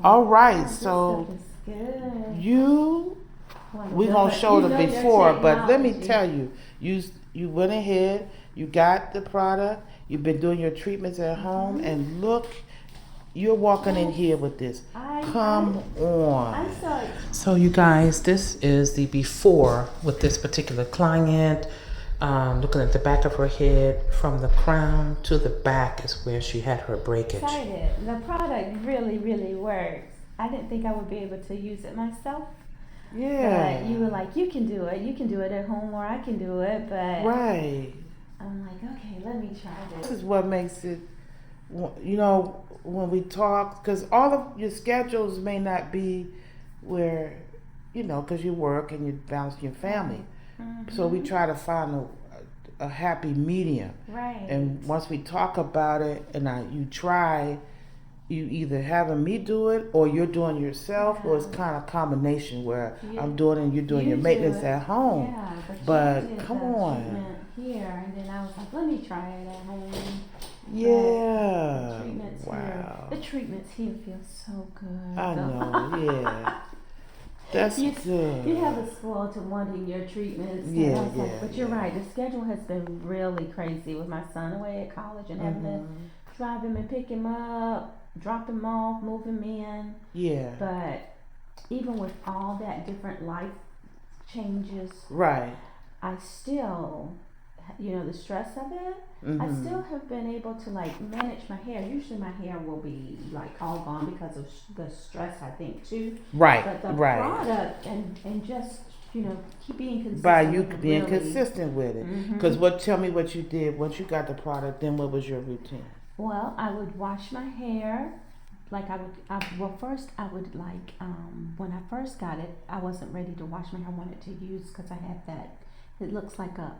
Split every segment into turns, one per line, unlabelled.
All right,
This
so
stuff is good.
we gonna show
You
the
know your
before, but let me
technology.
tell you, you went ahead, you got the product, you've been doing your treatments at home, and look, you're walking in here with this. Come on.
I'm sorry.
So you guys, this is the before with this particular client. Looking at the back of her head, from the crown to the back is where she had her breakage.
Excited. The product really, really works. I didn't think I would be able to use it myself.
Yeah.
But you were like, you can do it. You can do it at home, or I can do it. But
Right.
I'm like, okay, let me try
This
this.
is what makes it, you know, when we talk, because all of your schedules may not be where, you know, because you work and you balance your family. So we try to find a happy medium.
Right.
And once we talk about it and you try, you either having me do it or you're doing it yourself, or it's kind of a combination where I'm doing it and you're doing your maintenance at home.
Yeah,
But
you did
come
the
on.
treatment here, and then I was like, let me try it at home.
Yeah.
The treatments
Wow.
here. The treatments here feel so good.
I know, yeah. That's good.
You have a spoil to wanting your treatments. And
Yeah,
I was like,
yeah,
but you're
yeah.
right. The schedule has been really crazy with my son away at college and having to drive him and pick him up, drop him off, move him in.
Yeah.
But even with all that different life changes,
Right.
I still, the stress of it, I still have been able to like manage my hair. Usually my hair will be like all gone because of the stress, I think too.
Right.
But the
Right.
product and just, keep being consistent.
By you
with it,
being
really.
consistent with it.
Mhm.
Because tell me what you did once you got the product, then what was your routine?
Well, I would wash my hair. Like first I would like, when I first got it, I wasn't ready to wash my hair. I wanted to use, because I had that, it looks like a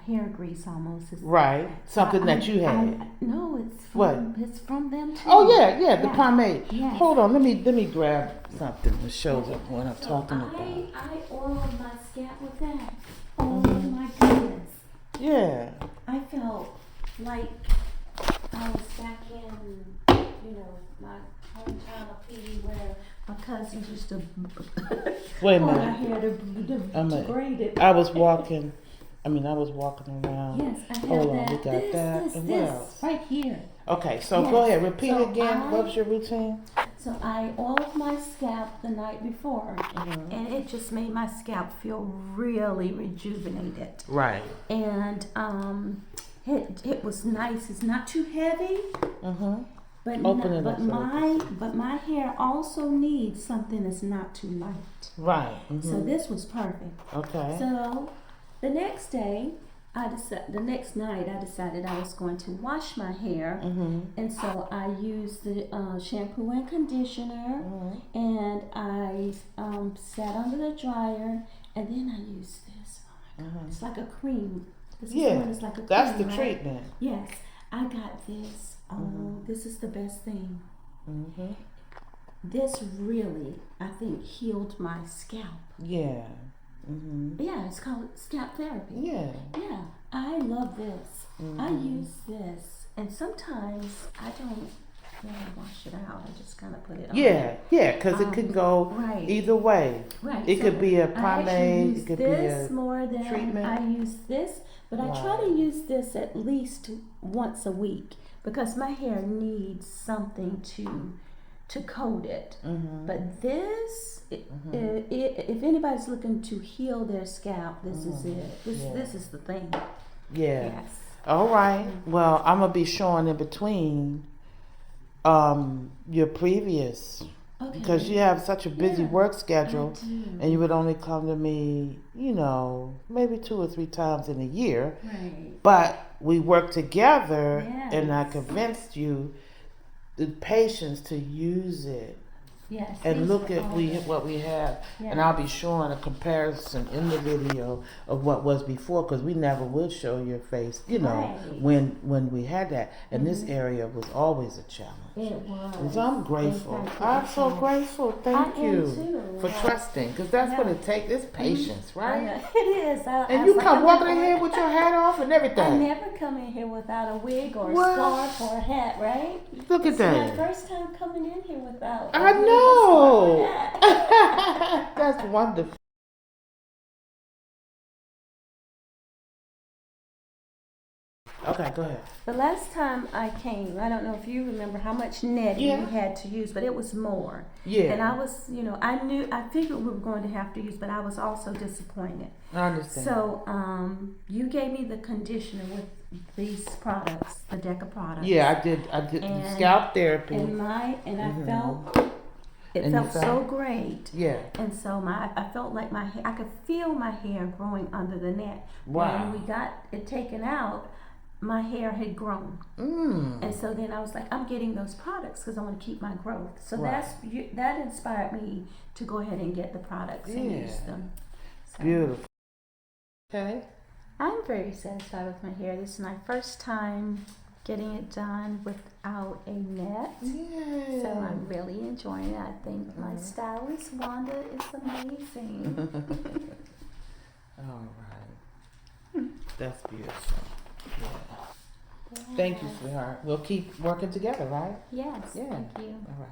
hair grease almost.
Right. Something that you had.
No, it's from,
What?
It's from them too.
Oh yeah, the pomade.
Yes.
Hold on, let me grab something that shows up what I'm talking about.
I oiled my scalp with that. Oh my goodness.
Yeah.
I felt like I was back in, my hometown of PD, where my cousins used to
Wait a
pull
minute.
my hair to braid it.
I was walking around.
Yes, I have
Hold on,
that.
we got
this,
that.
This,
and
this,
what else?
right here.
Okay, so
Yes.
go ahead, repeat
So
it again.
I-
What was your routine?
So I oiled my scalp the night before, and it just made my scalp feel really rejuvenated.
Right.
And it was nice. It's not too heavy. But
Open it up so
my hair also needs something that's not too light.
Right.
So this was perfect.
Okay.
So the next day, the next night, I decided I was going to wash my hair, and so I used the shampoo and conditioner, and I sat under the dryer, and then I used this. Oh my God, it's like a cream. This one is like a cream,
that's the
right?
treatment.
Yes, I got this. Oh, this is the best thing. This really, I think, healed my scalp.
Yeah.
Yeah, it's called scalp therapy.
Yeah.
Yeah, I love this. I use this, and sometimes I don't really wash it out. I just kind of put it on.
Yeah, because it can go
right.
either way.
Right.
It could be a
I actually
pomade,
use
it could be
this
a
more than
treatment.
I use this, but I try to use this at least once a week, because my hair needs something to coat it. But this, if anybody's looking to heal their scalp, this is it. This is the thing.
Yeah.
Yes.
All right. Well, I'm gonna be showing in between your previous, because you have such a busy work schedule, and you would only come to me, maybe 2 or 3 times in a year.
Right.
But we worked together,
Yes.
and I convinced you, the patients, to use it
Yes.
and
these
look
are
at
all
we
good.
what we have,
Yes.
and I'll be showing a comparison in the video of what was before, because we never would show your face, you know,
Right.
when we had that, and this area was always a challenge.
It was.
And so I'm grateful.
In fact, it
I'm
was
so
nice.
grateful. Thank
I am
you
too.
for
Yeah.
trusting, because that's what
Yeah.
it takes. It's patience,
I
right?
know. It is.
And
I
you
was
come
like,
walking
I'm
in
not
here
going-
with your hat off and
I
everything.
never come in here without a wig or a
What?
scarf or a hat, right?
Look at
It's my
that.
first time coming in here without.
I
a wig, a
know.
scarf, or a hat.
That's wonderful. Okay, go ahead.
The last time I came, I don't know if you remember how much netting
Yeah.
we had to use, but it was more.
Yeah.
And I was, I figured we were going to have to use, but I was also disappointed.
I understand.
So, you gave me the conditioner with these products, the DECCA products.
Yeah, I did
And-
scalp therapy.
And I
Mhm.
felt, it
And you
felt so
felt-
great.
Yeah.
And so I felt like my hair, I could feel my hair growing under the net.
Wow.
When we got it taken out, my hair had grown. And so then I was like, I'm getting those products because I want to keep my growth. So
Right.
that inspired me to go ahead and get the products and use
Yeah.
them. So
Beautiful. Okay.
I'm very satisfied with my hair. This is my first time getting it done without a net.
Yeah.
So I'm really enjoying it. I think my stylist Wanda is amazing.
All right. That's beautiful. Yeah. Thank you, sweetheart. We'll keep working together, right?
Yes,
Yeah.
thank you.
All right.